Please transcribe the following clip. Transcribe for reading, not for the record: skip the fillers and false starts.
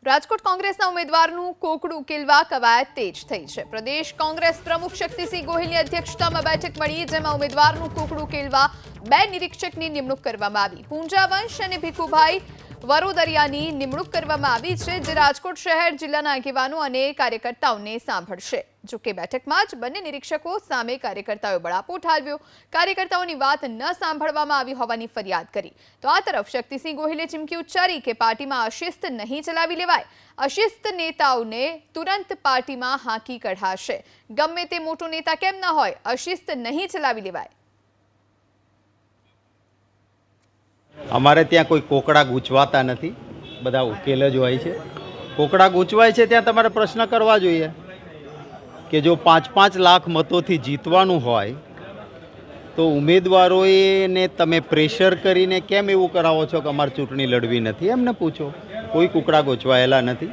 રાજકોટ કોંગ્રેસના ઉમેદવારનું કોકડું ઉકેલવા કવાયત તેજ થઈ છે। પ્રદેશ કોંગ્રેસ પ્રમુખ શક્તિસિંહ ગોહિલની અધ્યક્ષતામાં બેઠક મળી, જેમાં ઉમેદવારનું કોકડું ઉકેલવા 2 નિરીક્ષકની નિમણૂક કરવામાં આવી। પૂંજા વંશ અને ભીખુભાઈ વરોદરિયાની નિમણૂક કરવામાં આવી છે, જે રાજકોટ શહેર જિલ્લાના આગેવાનો અને કાર્યકર્તાઓને સાંભળશે। જો કે બેઠકમાં જ બંને નિરીક્ષકો સામે કાર્યકર્તાઓએ બળાપો ઠાલવ્યો, કાર્યકર્તાઓની વાત ન સાંભળવામાં આવી હોવાની ફરિયાદ કરી। તો આ તરફ શક્તિસિંહ ગોહિલે ચીમકી ઉચ્ચારી કે પાર્ટીમાં અશિસ્ત નહીં ચલાવી લેવાય, અશિસ્ત નેતાઓને તુરંત પાર્ટીમાં હાંકી કઢાશે। ગમે તે મોટો નેતા કેમ ન હોય, અશિસ્ત નહીં ચલાવી લેવાય। અમારે ત્યાં કોઈ કોકડા ગૂંચવાતા નથી, બધા ઉકેલ જ હોય છે। કોકડા ગૂંચવાય છે ત્યાં તમારે પ્રશ્ન કરવા જોઈએ કે જો 5-5 લાખ મતોથી જીતવાનું હોય તો ઉમેદવારોને તમે પ્રેશર કરીને કેમ એવું કરાવો છો કે અમારે ચૂંટણી લડવી નથી, એમને પૂછો। કોઈ કોકડા ગૂંચવાયેલા નથી।